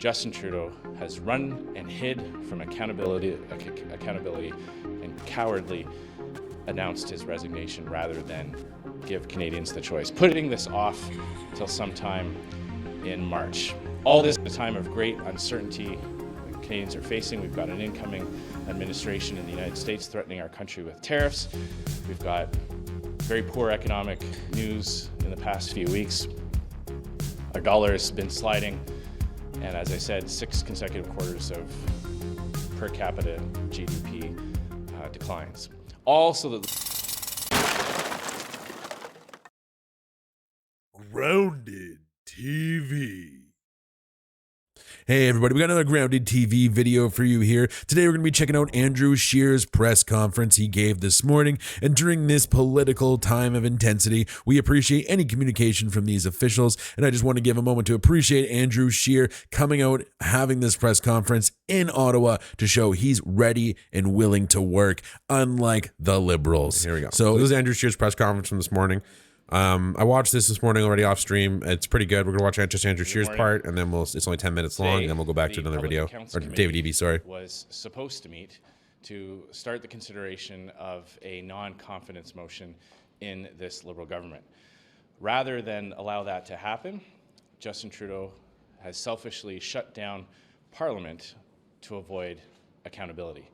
Justin Trudeau has run and hid from accountability and cowardly announced his resignation rather than give Canadians the choice, putting this off till sometime in March. All this at a time of great uncertainty that Canadians are facing. We've got an incoming administration in the United States threatening our country with tariffs. We've got very poor economic news in the past few weeks. Our dollar has been sliding, and as I said, 6 consecutive quarters of per capita GDP declines. All so that Grounded TV. Hey everybody, we got another Grounded TV video for you here. Today we're going to be checking out Andrew Scheer's press conference he gave this morning. And during this political time of intensity, we appreciate any communication from these officials. And I just want to give a moment to appreciate Andrew Scheer coming out, having this press conference in Ottawa to show he's ready and willing to work, unlike the Liberals. Here we go. So this is Andrew Scheer's press conference from this morning. I watched this morning already off stream. It's pretty good. We're going to watch just Andrew Scheer's part, and then it's only 10 minutes long, and then we'll go back to another video. Or David Eby, sorry. Was supposed to meet to start the consideration of a non-confidence motion in this Liberal government. Rather than allow that to happen, Justin Trudeau has selfishly shut down Parliament to avoid accountability.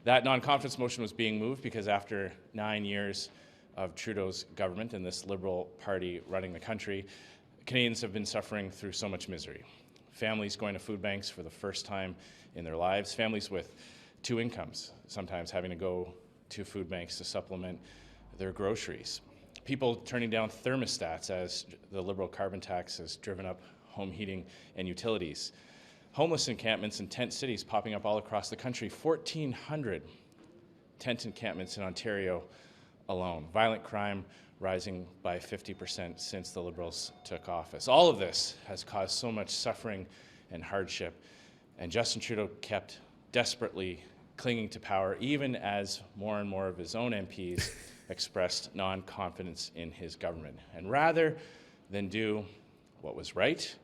That non-confidence motion was being moved because after 9 years of Trudeau's government and this Liberal Party running the country, Canadians have been suffering through so much misery. Families going to food banks for the first time in their lives, families with 2 incomes, sometimes having to go to food banks to supplement their groceries. People turning down thermostats as the Liberal carbon tax has driven up home heating and utilities. Homeless encampments in tent cities popping up all across the country, 1,400 tent encampments in Ontario alone. Violent crime rising by 50% since the Liberals took office. All of this has caused so much suffering and hardship, and Justin Trudeau kept desperately clinging to power, even as more and more of his own MPs expressed non-confidence in his government. And rather than do what was right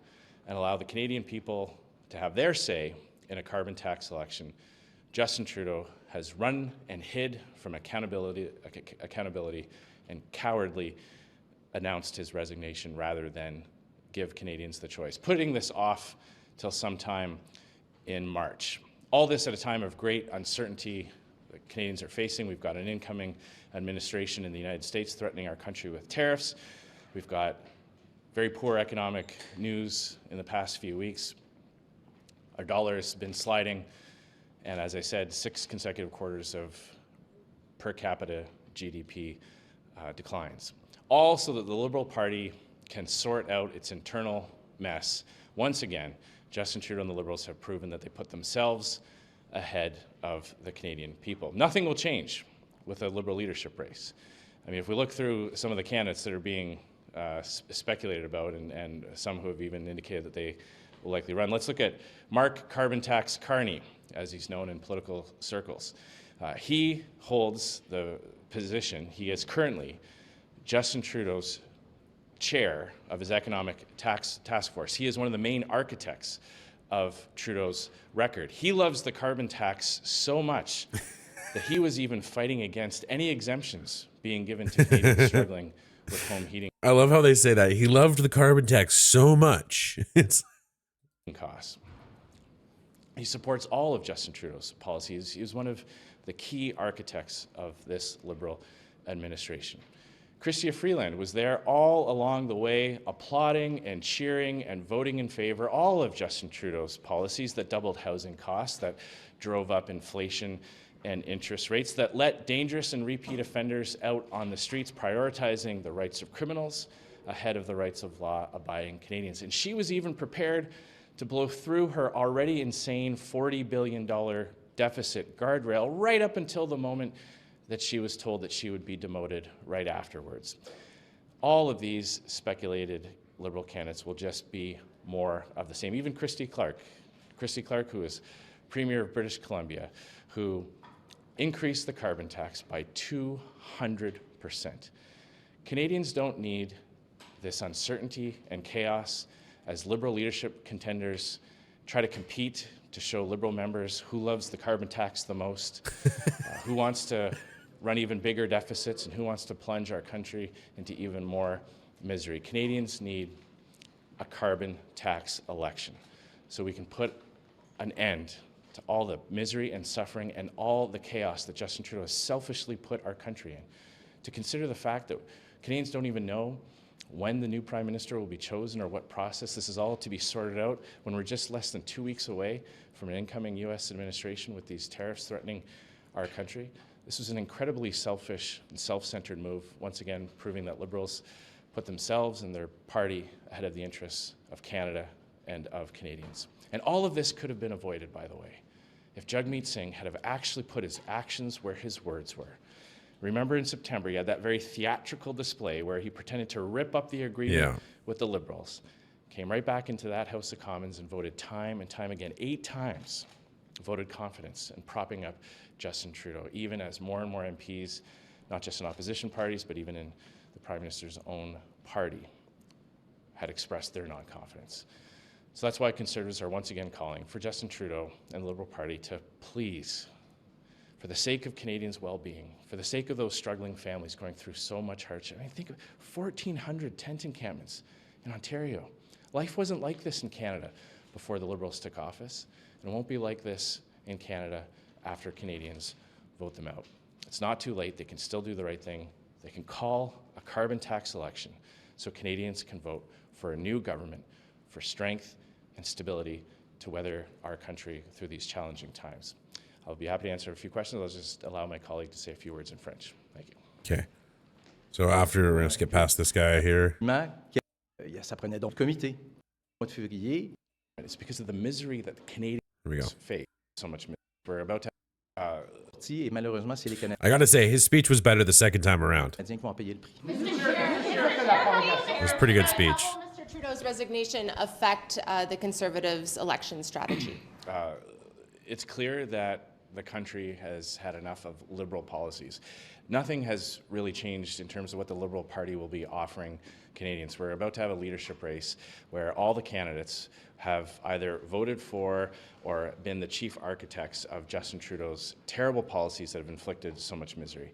and allow the Canadian people to have their say in a carbon tax election, Justin Trudeau has run and hid from accountability and cowardly announced his resignation rather than give Canadians the choice, putting this off till sometime in March. All this at a time of great uncertainty that Canadians are facing. We've got an incoming administration in the United States threatening our country with tariffs. We've got very poor economic news in the past few weeks. Our dollar has been sliding, and as I said, 6 consecutive quarters of per capita GDP declines. All so that the Liberal Party can sort out its internal mess. Once again, Justin Trudeau and the Liberals have proven that they put themselves ahead of the Canadian people. Nothing will change with a Liberal leadership race. I mean, if we look through some of the candidates that are being speculated about, and some who have even indicated that they will likely run, let's look at Mark Carbon Tax Carney, as he's known in political circles. He holds the position, he is currently Justin Trudeau's chair of his economic task force. He is one of the main architects of Trudeau's record. He loves the carbon tax so much that he was even fighting against any exemptions being given to Canadians struggling with home heating. I love how they say that. He loved the carbon tax so much. It's costs. He supports all of Justin Trudeau's policies. He was one of the key architects of this Liberal administration. Chrystia Freeland was there all along the way, applauding and cheering and voting in favor all of Justin Trudeau's policies that doubled housing costs, that drove up inflation and interest rates, that let dangerous and repeat offenders out on the streets, prioritizing the rights of criminals ahead of the rights of law-abiding Canadians. And she was even prepared to blow through her already insane $40 billion deficit guardrail right up until the moment that she was told that she would be demoted right afterwards. All of these speculated Liberal candidates will just be more of the same. Even Christy Clark, who is Premier of British Columbia, who increased the carbon tax by 200%. Canadians don't need this uncertainty and chaos as Liberal leadership contenders try to compete to show Liberal members who loves the carbon tax the most, who wants to run even bigger deficits, and who wants to plunge our country into even more misery. Canadians need a carbon tax election so we can put an end to all the misery and suffering and all the chaos that Justin Trudeau has selfishly put our country in. To consider the fact that Canadians don't even know when the new Prime Minister will be chosen or what process this is all to be sorted out when we're just less than 2 weeks away from an incoming U.S. administration with these tariffs threatening our country. This was an incredibly selfish and self-centered move, once again proving that Liberals put themselves and their party ahead of the interests of Canada and of Canadians. And all of this could have been avoided, by the way, if Jagmeet Singh had have actually put his actions where his words were. Remember in September, he had that very theatrical display where he pretended to rip up the agreement with the Liberals, came right back into that House of Commons and voted time and time again, 8 times, voted confidence in propping up Justin Trudeau, even as more and more MPs, not just in opposition parties, but even in the Prime Minister's own party, had expressed their non-confidence. So that's why Conservatives are once again calling for Justin Trudeau and the Liberal Party to please, for the sake of Canadians' well-being, for the sake of those struggling families going through so much hardship. I mean, think of 1,400 tent encampments in Ontario. Life wasn't like this in Canada before the Liberals took office, and it won't be like this in Canada after Canadians vote them out. It's not too late. They can still do the right thing. They can call a carbon tax election so Canadians can vote for a new government for strength and stability to weather our country through these challenging times. I'll be happy to answer a few questions. I'll just allow my colleague to say a few words in French. Thank you. Okay. So after, we're going to skip past this guy here. Ça prenait donc comité. Au mois de février. It's because of the misery that the Canadians face. So much misery. We're about to Et malheureusement, c'est les Canadiens I got to say, his speech was better the second time around. qui vont payer le prix. It was a pretty good speech. How will Mr. Trudeau's resignation affect the Conservatives' election strategy? It's clear that the country has had enough of Liberal policies. Nothing has really changed in terms of what the Liberal Party will be offering Canadians. We're about to have a leadership race where all the candidates have either voted for or been the chief architects of Justin Trudeau's terrible policies that have inflicted so much misery.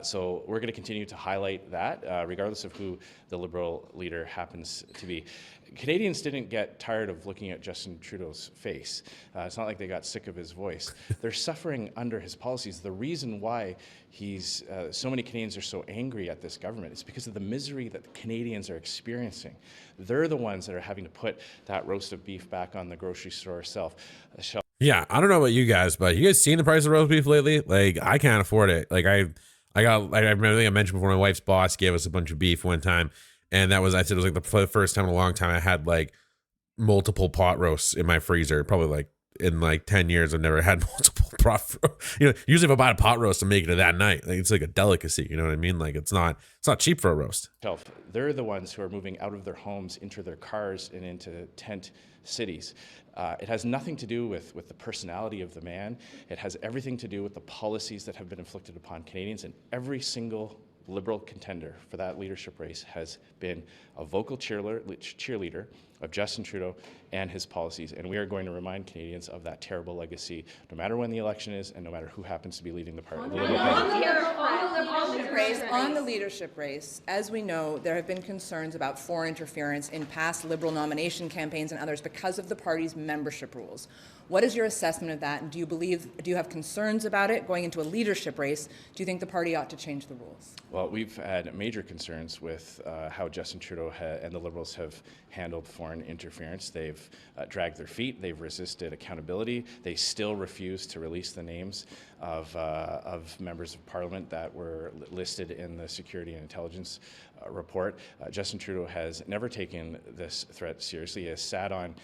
So we're going to continue to highlight that, regardless of who the Liberal leader happens to be. Canadians didn't get tired of looking at Justin Trudeau's face. It's not like they got sick of his voice. They're suffering under his policies. The reason why so many Canadians are so angry at this government is because of the misery that the Canadians are experiencing. They're the ones that are having to put that roast of beef back on the grocery store shelf. Yeah, I don't know about you guys, but you guys seen the price of roast beef lately? Like, I can't afford it. Like, I remember, I think I mentioned before, my wife's boss gave us a bunch of beef one time. And I said it was like the first time in a long time I had like multiple pot roasts in my freezer. Probably like in like 10 years, I've never had multiple pot. Usually if I buy a pot roast, I make it that night. Like, it's like a delicacy. You know what I mean? Like, it's not cheap for a roast. They're the ones who are moving out of their homes into their cars and into tent cities. It has nothing to do with the personality of the man. It has everything to do with the policies that have been inflicted upon Canadians, and every single Liberal contender for that leadership race has been a vocal cheerleader of Justin Trudeau and his policies. And we are going to remind Canadians of that terrible legacy, no matter when the election is and no matter who happens to be leading the party. On the leadership race, as we know, there have been concerns about foreign interference in past Liberal nomination campaigns and others because of the party's membership rules. What is your assessment of that, and do you have concerns about it going into a leadership race? Do you think the party ought to change the rules? Well, we've had major concerns with how Justin Trudeau and the Liberals have handled foreign interference. They've dragged their feet. They've resisted accountability. They still refuse to release the names of members of Parliament that were listed in the Security and Intelligence report. Justin Trudeau has never taken this threat seriously. He has sat on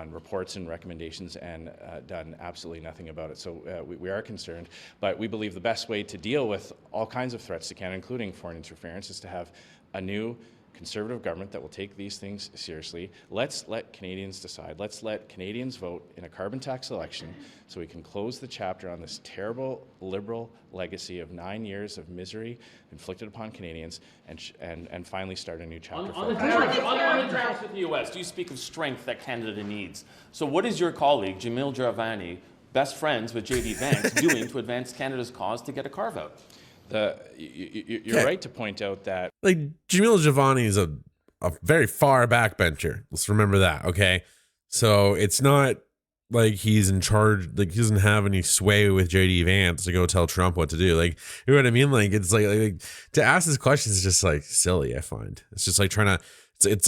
reports and recommendations and done absolutely nothing about it. So we are concerned, but we believe the best way to deal with all kinds of threats to Canada, including foreign interference, is to have a new Conservative government that will take these things seriously. Let's let Canadians decide. Let's let Canadians vote in a carbon tax election so we can close the chapter on this terrible Liberal legacy of 9 years of misery inflicted upon Canadians and finally start a new chapter. On the tariffs with the U.S., do you speak of strength that Canada needs? So what is your colleague, Jamil Javani, best friends with J.D. Vance, doing to advance Canada's cause to get a carve-out? You're right to point out that Like Jamil Javani is a very far backbencher. Let's remember that, okay? So it's not like he's in charge, like he doesn't have any sway with JD Vance to go tell Trump what to do. Like, you know what I mean? Like it's like to ask this question is just like silly, I find. It's just like trying to it's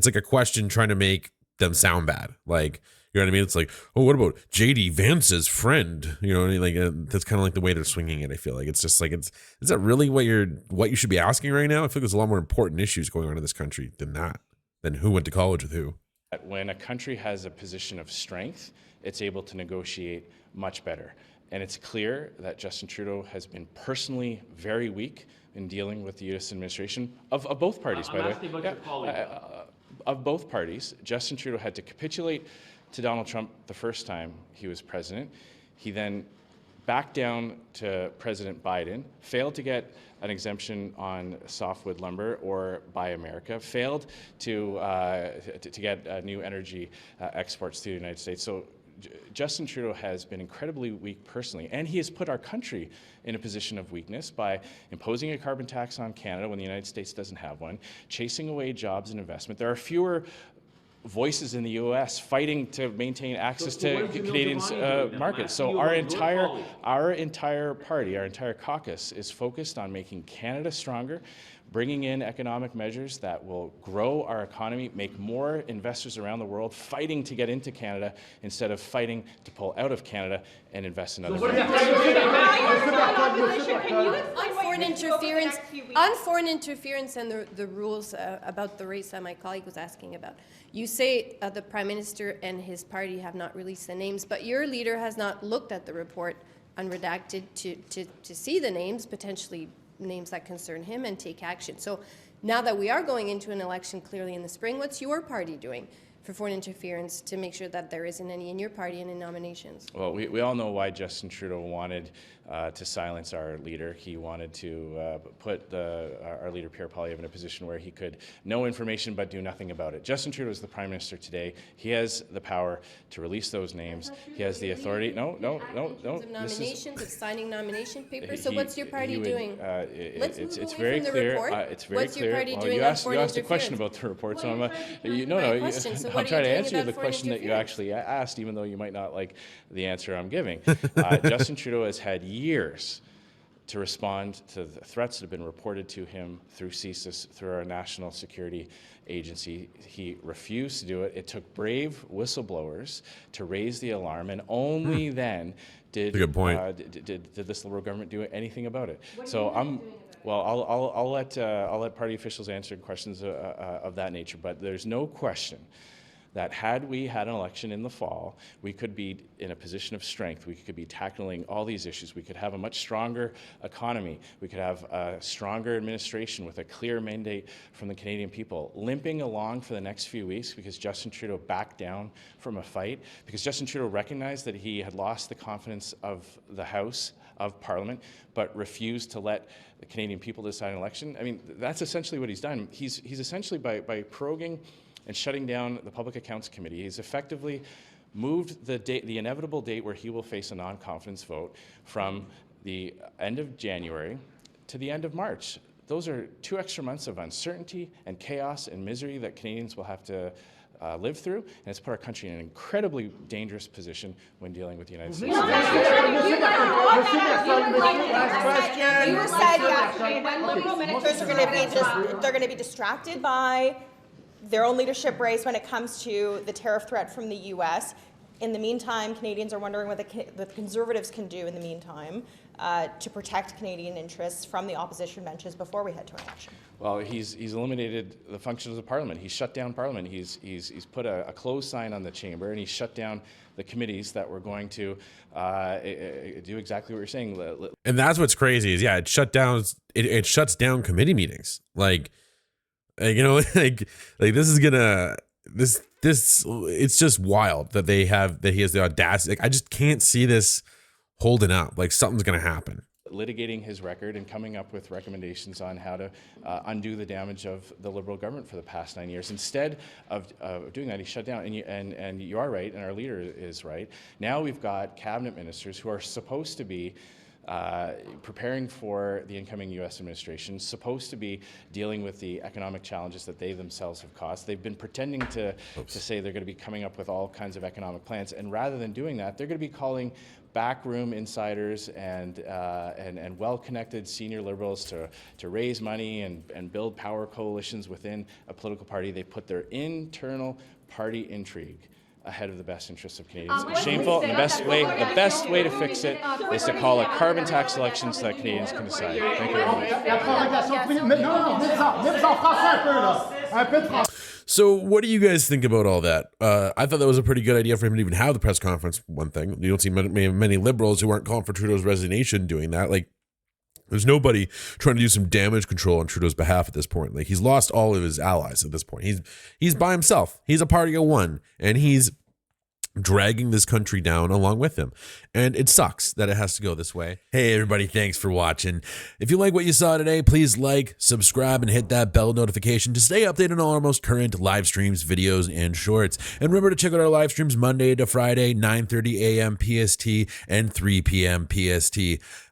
like a question trying to make them sound bad. Like, you know what I mean? It's like, oh, what about JD Vance's friend? You know what I mean? Like that's kind of like the way they're swinging it. I feel like it's just like is that really what you should be asking right now? I feel like there's a lot more important issues going on in this country than that, than who went to college with who. when a country has a position of strength, it's able to negotiate much better. And it's clear that Justin Trudeau has been personally very weak in dealing with the U.S. administration of both parties, by the way. About your colleague. Of both parties. Justin Trudeau had to capitulate to Donald Trump the first time he was president. He then backed down to President Biden, failed to get an exemption on softwood lumber or Buy America, failed to get new energy exports to the United States. So Justin Trudeau has been incredibly weak personally, and he has put our country in a position of weakness by imposing a carbon tax on Canada when the United States doesn't have one, chasing away jobs and investment. There are fewer voices in the U.S. fighting to maintain access to Canadians' markets. So our entire party, our entire caucus is focused on making Canada stronger, bringing in economic measures that will grow our economy, make more investors around the world fighting to get into Canada instead of fighting to pull out of Canada and invest in other countries. On foreign interference and the rules about the race that my colleague was asking about, you say the Prime Minister and his party have not released the names, but your leader has not looked at the report unredacted to see the names, potentially names that concern him, and take action. So now that we are going into an election clearly in the spring, what's your party doing for foreign interference to make sure that there isn't any in your party and in nominations? Well, we all know why Justin Trudeau wanted to silence our leader. He wanted to put our leader, Pierre Poilievre, in a position where he could know information but do nothing about it. Justin Trudeau is the Prime Minister today. He has the power to release those names. He has the authority. No. Of nominations, of signing nomination papers. So what's your party doing? It's very clear. It's very what's clear. Your party Well, doing you on asked foreign a question interference? about the report, so Well, I'm trying to answer you the question that you actually asked, even though you might not like the answer I'm giving. Justin Trudeau has had years to respond to the threats that have been reported to him through CSIS, through our National Security Agency. He refused to do it. It took brave whistleblowers to raise the alarm, and only then did this Liberal government do anything about it. I'll let party officials answer questions of that nature, but there's no question that had we had an election in the fall, we could be in a position of strength. We could be tackling all these issues. We could have a much stronger economy. We could have a stronger administration with a clear mandate from the Canadian people, limping along for the next few weeks because Justin Trudeau backed down from a fight, because Justin Trudeau recognized that he had lost the confidence of the House of Parliament, but refused to let the Canadian people decide an election. I mean, that's essentially what he's done. He's essentially, by proroguing and shutting down the Public Accounts Committee, he's effectively moved the inevitable date where he will face a non-confidence vote from the end of January to the end of March. Those are 2 extra months of uncertainty and chaos and misery that Canadians will have to live through, and it's put our country in an incredibly dangerous position when dealing with the United States. You said when Liberal ministers are going to be distracted by their own leadership race when it comes to the tariff threat from the U.S. In the meantime, Canadians are wondering what the Conservatives can do in the meantime to protect Canadian interests from the opposition benches before we head to an election. Well, he's eliminated the functions of Parliament. He's shut down Parliament. He's put a close sign on the chamber, and he's shut down the committees that were going to do exactly what you're saying. And that's what's crazy is, it shuts down committee meetings. Like, Like, you know, like this is gonna this it's just wild that he has the audacity. Like, I just can't see this holding up. Like, something's gonna happen. Litigating his record and coming up with recommendations on how to undo the damage of the Liberal government for the past 9 years. Instead of doing that, he shut down. And you are right, and our leader is right. Now we've got cabinet ministers who are supposed to be preparing for the incoming U.S. administration, supposed to be dealing with the economic challenges that they themselves have caused. They've been pretending to say they're going to be coming up with all kinds of economic plans, and rather than doing that, they're going to be calling backroom insiders and well-connected senior Liberals to raise money and build power coalitions within a political party. They put their internal party intrigue ahead of the best interests of Canadians. It's shameful, and the best way to fix it is to call a carbon tax election so that Canadians can decide. Thank you very much. So what do you guys think about all that? I thought that was a pretty good idea for him to even have the press conference, one thing. You don't see many Liberals who aren't calling for Trudeau's resignation doing that. Like, there's nobody trying to do some damage control on Trudeau's behalf at this point. Like, he's lost all of his allies at this point. He's by himself. He's a party of one, and he's dragging this country down along with him. And it sucks that it has to go this way. Hey, everybody, thanks for watching. If you like what you saw today, please like, subscribe, and hit that bell notification to stay updated on all our most current live streams, videos, and shorts. And remember to check out our live streams Monday to Friday, 9:30 a.m. PST and 3 p.m. PST.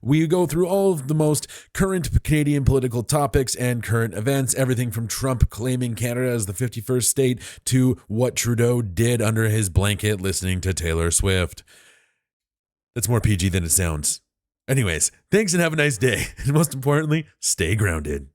We go through all of the most current Canadian political topics and current events, everything from Trump claiming Canada as the 51st state to what Trudeau did under his blanket listening to Taylor Swift. That's more PG than it sounds. Anyways, thanks and have a nice day. And most importantly, stay grounded.